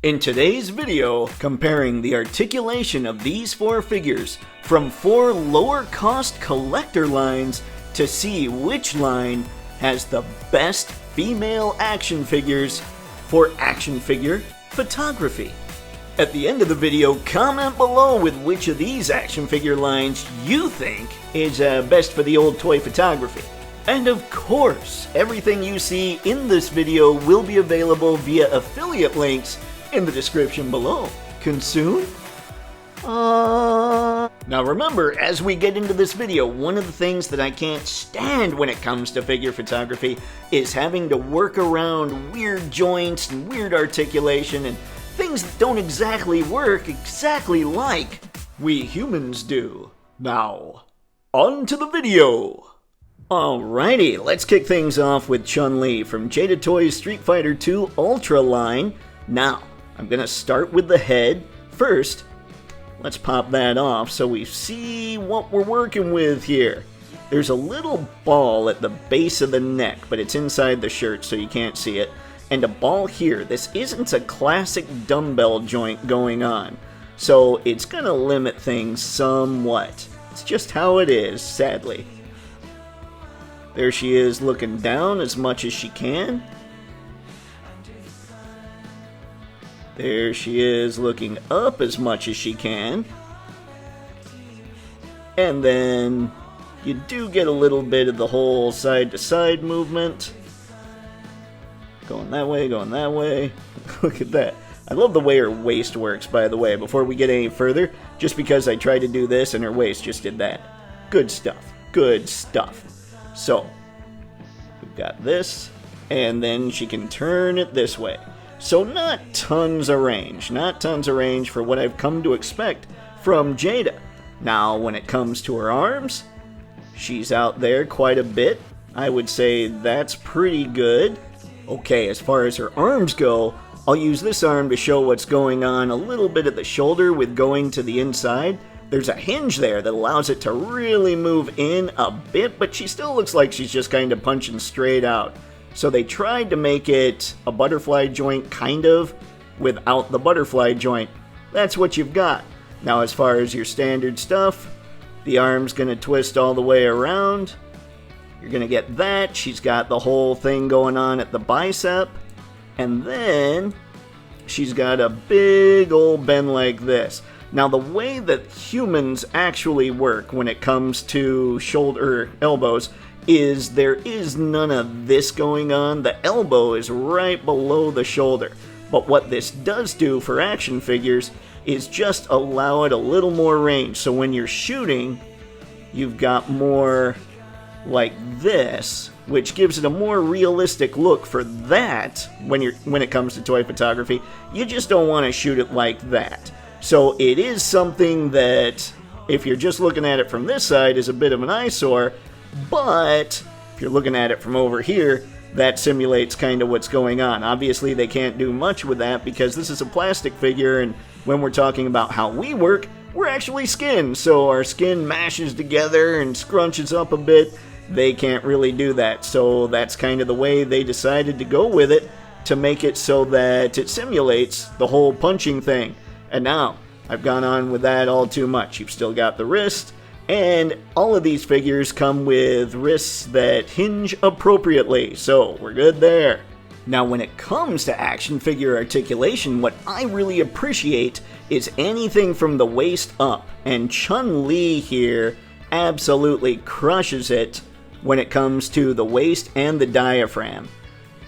In today's video, comparing the articulation of these four figures from four lower-cost collector lines to see which line has the best female action figures for action figure photography. At the end of the video, comment below with which of these action figure lines you think is best for the old toy photography. And of course, everything you see in this video will be available via affiliate links in the description below. Consume? Now remember, as we get into this video, one of the things that I can't stand when it comes to figure photography is having to work around weird joints and weird articulation and things that don't exactly work exactly like we humans do. Now, on to the video! Alrighty, let's kick things off with Chun-Li from Jada Toys Street Fighter 2 Ultra line. Now, I'm gonna start with the head. First, let's pop that off so we see what we're working with here. There's a little ball at the base of the neck, but it's inside the shirt so you can't see it. And a ball here. This isn't a classic dumbbell joint going on, so it's gonna limit things somewhat. It's just how it is, sadly. There she is looking down as much as she can. There she is looking up as much as she can. And then you do get a little bit of the whole side-to-side movement. Going that way, going that way. Look at that. I love the way her waist works, by the way, before we get any further. Just because I tried to do this and her waist just did that. Good stuff. Good stuff. So, we've got this, and then she can turn it this way. So not tons of range. Not tons of range for what I've come to expect from Jada. Now, when it comes to her arms, she's out there quite a bit. I would say that's pretty good. Okay, as far as her arms go, I'll use this arm to show what's going on a little bit at the shoulder with going to the inside. There's a hinge there that allows it to really move in a bit, but she still looks like she's just kind of punching straight out. So they tried to make it a butterfly joint, kind of, without the butterfly joint. That's what you've got. Now as far as your standard stuff, the arm's going to twist all the way around. You're going to get that. She's got the whole thing going on at the bicep. And then she's got a big old bend like this. Now the way that humans actually work when it comes to shoulder elbows is there is none of this going on. The elbow is right below the shoulder. But what this does do for action figures is just allow it a little more range. So when you're shooting, you've got more like this, which gives it a more realistic look for that when it comes to toy photography. You just don't want to shoot it like that. So it is something that, if you're just looking at it from this side, is a bit of an eyesore, but if you're looking at it from over here, that simulates kind of what's going on. Obviously, they can't do much with that because this is a plastic figure, and when we're talking about how we work, we're actually skin, so our skin mashes together and scrunches up a bit. They can't really do that, so that's kind of the way they decided to go with it, to make it so that it simulates the whole punching thing. And now, I've gone on with that all too much. You've still got the wrist, and all of these figures come with wrists that hinge appropriately, so we're good there. Now when it comes to action figure articulation, what I really appreciate is anything from the waist up, and Chun-Li here absolutely crushes it when it comes to the waist and the diaphragm.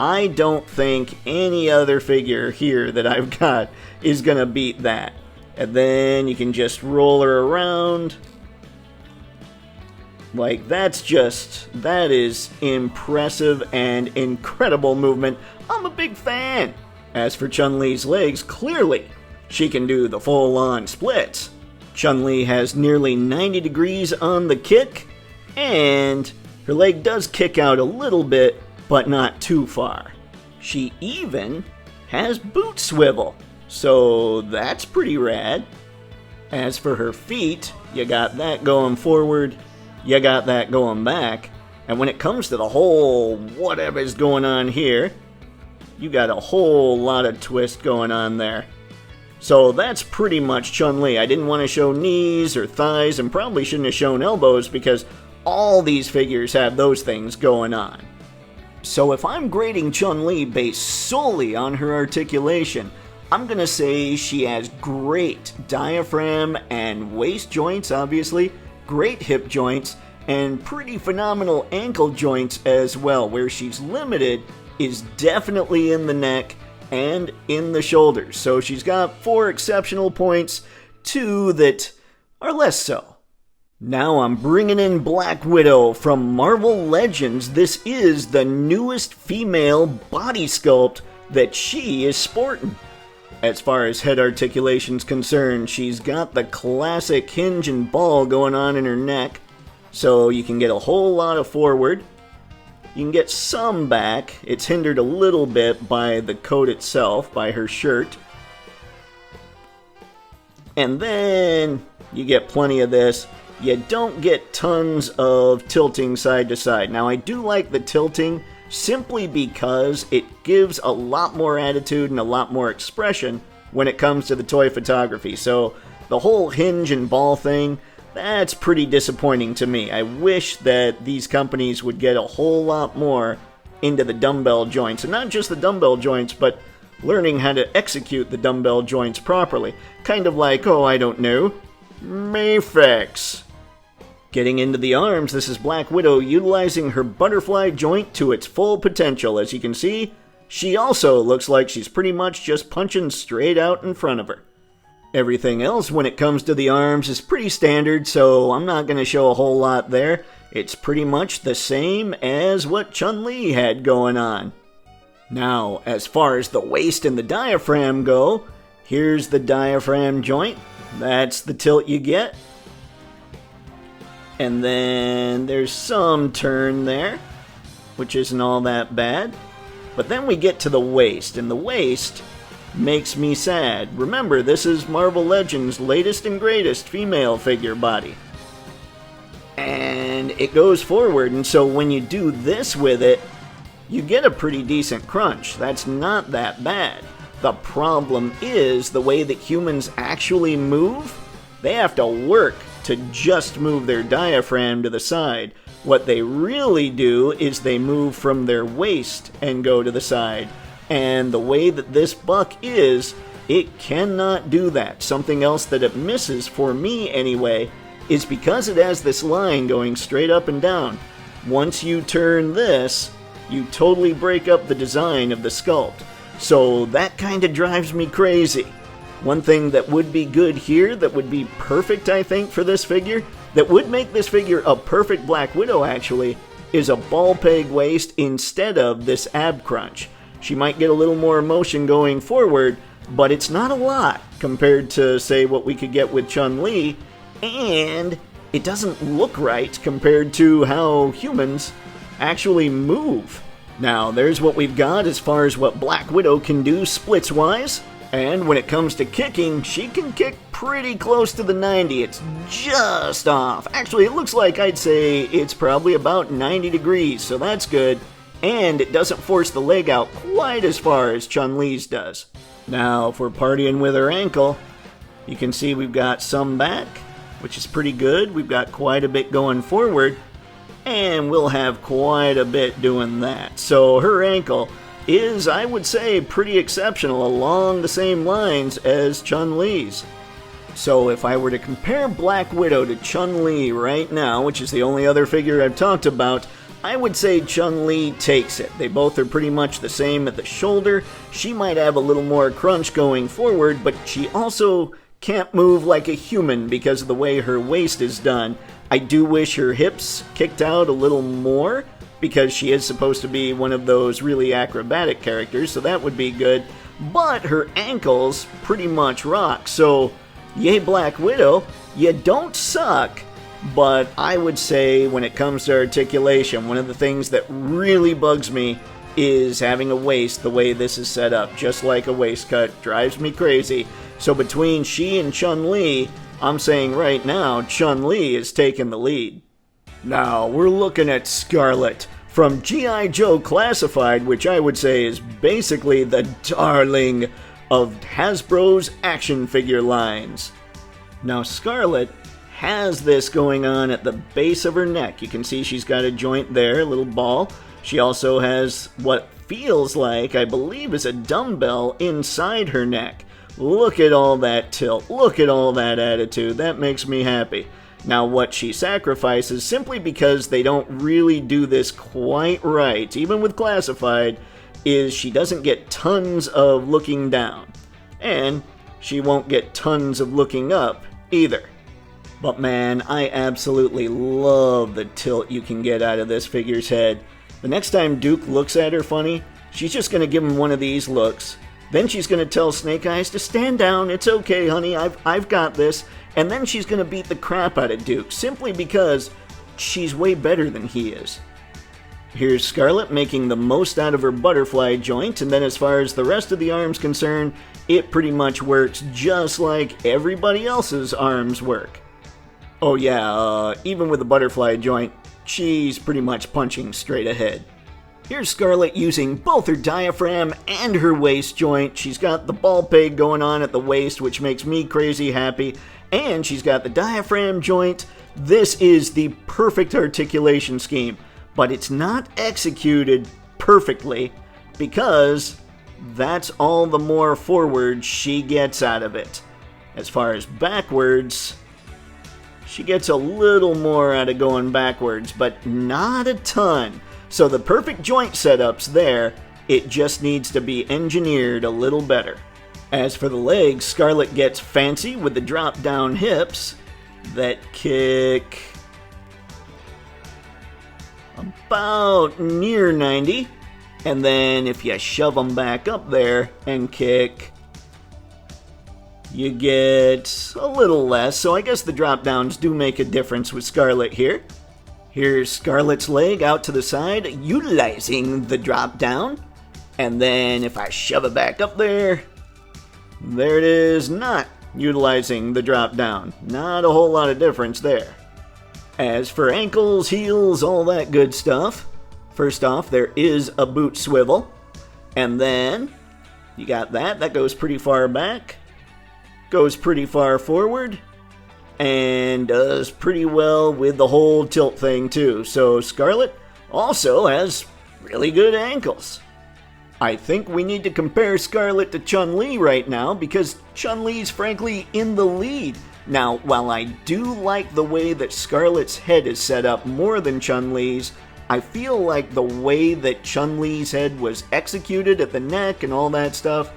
I don't think any other figure here that I've got is gonna beat that. And then you can just roll her around. Like, that is impressive and incredible movement. I'm a big fan. As for Chun-Li's legs, clearly she can do the full-on splits. Chun-Li has nearly 90 degrees on the kick, and her leg does kick out a little bit, but not too far. She even has boot swivel, so that's pretty rad. As for her feet, you got that going forward, you got that going back, and when it comes to the whole whatever's going on here, You got a whole lot of twist going on there. So that's pretty much Chun-Li. I didn't want to show knees or thighs, and probably shouldn't have shown elbows, because all these figures have those things going on. So if I'm grading Chun-Li based solely on her articulation, I'm going to say she has great diaphragm and waist joints, obviously, great hip joints, and pretty phenomenal ankle joints as well. Where she's limited is definitely in the neck and in the shoulders. So she's got 4 exceptional points, 2 that are less so. Now I'm bringing in Black Widow from Marvel Legends. This is the newest female body sculpt that she is sporting. As far as head articulation's concerned, she's got the classic hinge and ball going on in her neck, so you can get a whole lot of forward. You can get some back. It's hindered a little bit by the coat itself, by her shirt. And then you get plenty of this. You don't get tons of tilting side to side. Now, I do like the tilting simply because it gives a lot more attitude and a lot more expression when it comes to the toy photography. So the whole hinge and ball thing, that's pretty disappointing to me. I wish that these companies would get a whole lot more into the dumbbell joints. And not just the dumbbell joints, but learning how to execute the dumbbell joints properly. Kind of like, oh, I don't know, Mayfix. Getting into the arms, this is Black Widow utilizing her butterfly joint to its full potential. As you can see, she also looks like she's pretty much just punching straight out in front of her. Everything else when it comes to the arms is pretty standard, so I'm not going to show a whole lot there. It's pretty much the same as what Chun-Li had going on. Now, as far as the waist and the diaphragm go, here's the diaphragm joint. That's the tilt you get. And then there's some turn there, which isn't all that bad. But then we get to the waist, and the waist makes me sad. Remember, this is Marvel Legends' latest and greatest female figure body. And it goes forward, and so when you do this with it, you get a pretty decent crunch. That's not that bad. The problem is the way that humans actually move. They have to work to just move their diaphragm to the side. What they really do is they move from their waist and go to the side. And the way that this buck is, it cannot do that. Something else that it misses, for me anyway, is because it has this line going straight up and down. Once you turn this, you totally break up the design of the sculpt. So that kind of drives me crazy. One thing that would be good here, that would be perfect, I think, for this figure, that would make this figure a perfect Black Widow, actually, is a ball peg waist instead of this ab crunch. She might get a little more motion going forward, but it's not a lot compared to, say, what we could get with Chun-Li, and it doesn't look right compared to how humans actually move. Now, there's what we've got as far as what Black Widow can do splits-wise. And when it comes to kicking, she can kick pretty close to the 90. It's just off. Actually, it looks like I'd say it's probably about 90 degrees, so that's good. And it doesn't force the leg out quite as far as Chun-Li's does. Now, if we're partying with her ankle, you can see we've got some back, which is pretty good. We've got quite a bit going forward, and we'll have quite a bit doing that. So her ankle is, I would say, pretty exceptional along the same lines as Chun-Li's. So if I were to compare Black Widow to Chun-Li right now, which is the only other figure I've talked about, I would say Chun-Li takes it. They both are pretty much the same at the shoulder. She might have a little more crunch going forward, but she also can't move like a human because of the way her waist is done. I do wish her hips kicked out a little more, because she is supposed to be one of those really acrobatic characters, so that would be good. But her ankles pretty much rock, so yay Black Widow, you don't suck. But I would say when it comes to articulation, one of the things that really bugs me is having a waist the way this is set up. Just like a waistcut, drives me crazy. So between she and Chun-Li, I'm saying right now, Chun-Li is taking the lead. Now, we're looking at Scarlett from G.I. Joe Classified, which I would say is basically the darling of Hasbro's action figure lines. Now Scarlett has this going on at the base of her neck. You can see she's got a joint there, a little ball. She also has what feels like, I believe, is a dumbbell inside her neck. Look at all that tilt. Look at all that attitude. That makes me happy. Now, what she sacrifices, simply because they don't really do this quite right, even with Classified, is she doesn't get tons of looking down. And she won't get tons of looking up either. But man, I absolutely love the tilt you can get out of this figure's head. The next time Duke looks at her funny, she's just going to give him one of these looks. Then she's going to tell Snake Eyes to stand down. It's okay, honey. I've got this. And then she's going to beat the crap out of Duke, simply because she's way better than he is. Here's Scarlett making the most out of her butterfly joint, and then as far as the rest of the arm's concerned, it pretty much works just like everybody else's arms work. Oh yeah, even with the butterfly joint, she's pretty much punching straight ahead. Here's Scarlett using both her diaphragm and her waist joint. She's got the ball peg going on at the waist, which makes me crazy happy. And she's got the diaphragm joint. This is the perfect articulation scheme, but it's not executed perfectly because that's all the more forward she gets out of it. As far as backwards, she gets a little more out of going backwards, but not a ton. So the perfect joint setup's there, it just needs to be engineered a little better. As for the legs, Scarlett gets fancy with the drop-down hips that kick about near 90. And then if you shove them back up there and kick, you get a little less. So I guess the drop-downs do make a difference with Scarlett here. Here's Scarlett's leg out to the side, utilizing the drop-down. And then if I shove it back up there it is, not utilizing the drop-down. Not a whole lot of difference there. As for ankles, heels, all that good stuff, first off, there is a boot swivel. And then you got that goes pretty far back, goes pretty far forward, and does pretty well with the whole tilt thing too. So Scarlett also has really good ankles. I think we need to compare Scarlett to Chun-Li right now because Chun-Li's frankly in the lead. Now, while I do like the way that Scarlett's head is set up more than Chun-Li's, I feel like the way that Chun-Li's head was executed at the neck and all that stuff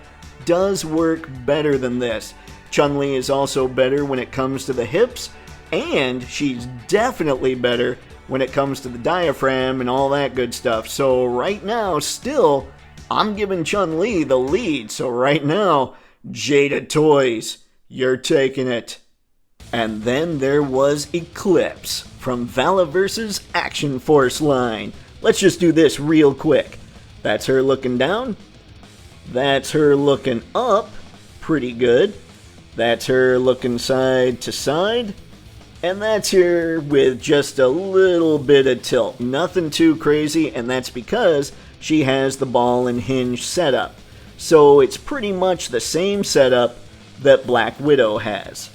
does work better than this. Chun-Li is also better when it comes to the hips, and she's definitely better when it comes to the diaphragm and all that good stuff. So right now, still, I'm giving Chun-Li the lead. So right now, Jada Toys, you're taking it. And then there was Eclipse from Valaverse's Action Force line. Let's just do this real quick. That's her looking down. That's her looking up. Pretty good. That's her looking side to side. And that's her with just a little bit of tilt. Nothing too crazy, and that's because she has the ball and hinge setup. So it's pretty much the same setup that Black Widow has.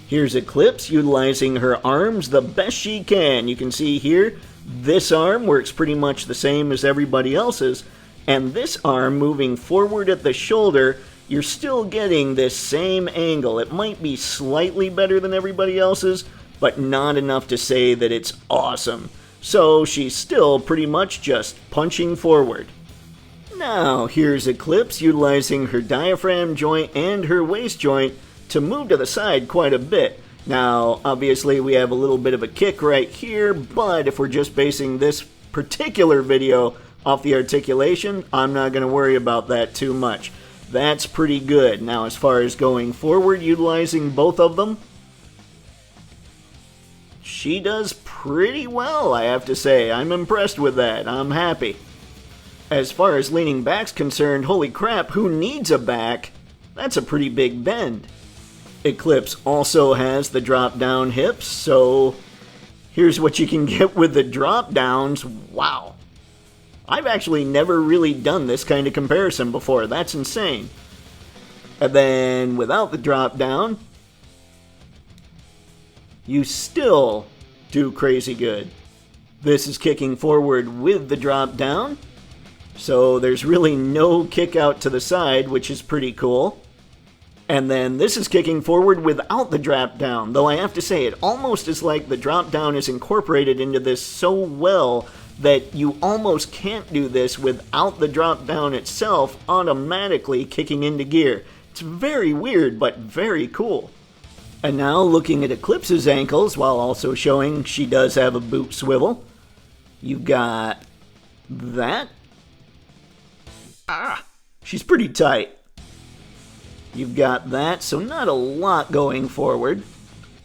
Here's Eclipse utilizing her arms the best she can. You can see here, this arm works pretty much the same as everybody else's, and this arm moving forward at the shoulder, you're still getting this same angle. It might be slightly better than everybody else's, but not enough to say that it's awesome. So she's still pretty much just punching forward. Now here's Eclipse utilizing her diaphragm joint and her waist joint to move to the side quite a bit. Now obviously we have a little bit of a kick right here, but if we're just basing this particular video off the articulation, I'm not going to worry about that too much. That's pretty good. Now as far as going forward utilizing both of them, she does pretty well, I have to say. I'm impressed with that. I'm happy. As far as leaning back's concerned, holy crap, who needs a back? That's a pretty big bend. Eclipse also has the drop-down hips, so here's what you can get with the drop-downs. Wow. I've actually never really done this kind of comparison before. That's insane. And then without the drop down, you still do crazy good. This is kicking forward with the drop down. So there's really no kick out to the side, which is pretty cool. And then this is kicking forward without the drop down. Though I have to say, it almost is like the drop down is incorporated into this so well that you almost can't do this without the drop down itself automatically kicking into gear. It's very weird, but very cool. And now looking at Eclipse's ankles, while also showing she does have a boot swivel. You've got that. She's pretty tight. You've got that, so not a lot going forward,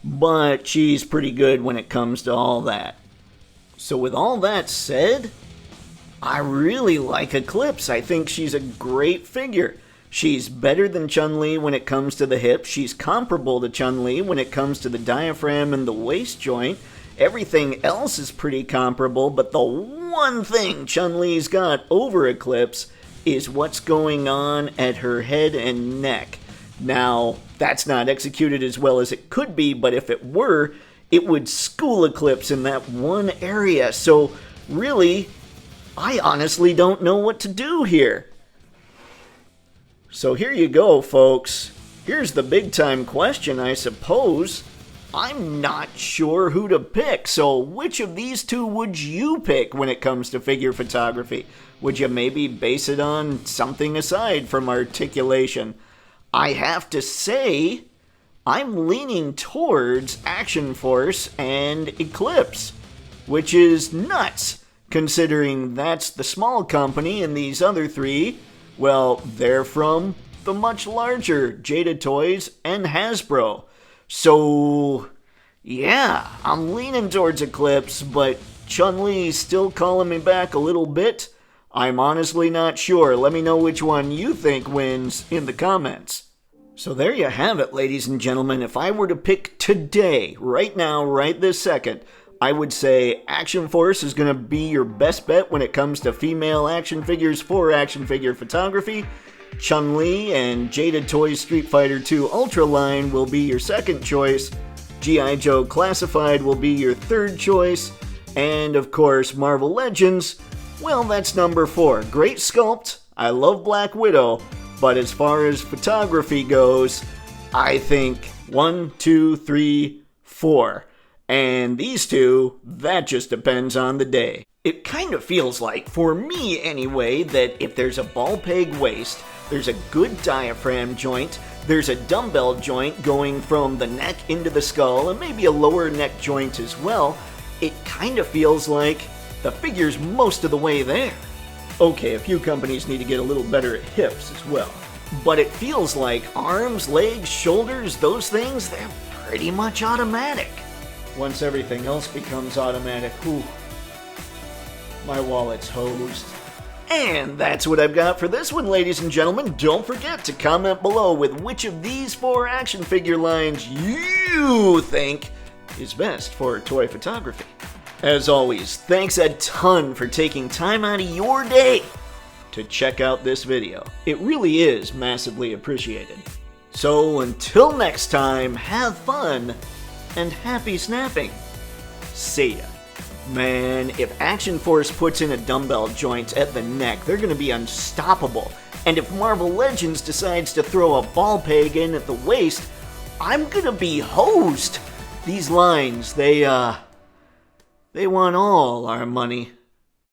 but she's pretty good when it comes to all that. So with all that said, I really like Eclipse. I think she's a great figure. She's better than Chun-Li when it comes to the hips. She's comparable to Chun-Li when it comes to the diaphragm and the waist joint. Everything else is pretty comparable, but the one thing Chun-Li's got over Eclipse is what's going on at her head and neck. Now, that's not executed as well as it could be, but if it were, it would school Eclipse in that one area. So, really, I honestly don't know what to do here. So here you go, folks. Here's the big time question, I suppose. I'm not sure who to pick, so which of these two would you pick when it comes to figure photography? Would you maybe base it on something aside from articulation? I have to say, I'm leaning towards Action Force and Eclipse, which is nuts, considering that's the small company and these other three, well, they're from the much larger Jada Toys and Hasbro. So, yeah, I'm leaning towards Eclipse, but Chun-Li's still calling me back a little bit. I'm honestly not sure. Let me know which one you think wins in the comments. So there you have it, ladies and gentlemen. If I were to pick today, right now, right this second, I would say Action Force is going to be your best bet when it comes to female action figures for action figure photography. Chun-Li and Jada Toys Street Fighter 2 Ultra line will be your second choice. G.I. Joe Classified will be your third choice. And of course, Marvel Legends, well, that's number 4. Great sculpt. I love Black Widow. But as far as photography goes, I think 1, 2, 3, 4. And these two, that just depends on the day. It kind of feels like, for me anyway, that if there's a ball peg waist, there's a good diaphragm joint, there's a dumbbell joint going from the neck into the skull, and maybe a lower neck joint as well, it kind of feels like the figure's most of the way there. Okay, a few companies need to get a little better at hips as well. But it feels like arms, legs, shoulders, those things, they're pretty much automatic. Once everything else becomes automatic, whew, my wallet's hosed. And that's what I've got for this one, ladies and gentlemen. Don't forget to comment below with which of these 4 action figure lines you think is best for toy photography. As always, thanks a ton for taking time out of your day to check out this video. It really is massively appreciated. So until next time, have fun and happy snapping. See ya. Man, if Action Force puts in a dumbbell joint at the neck, they're gonna be unstoppable. And if Marvel Legends decides to throw a ball peg in at the waist, I'm gonna be hosed. These lines, they want all our money.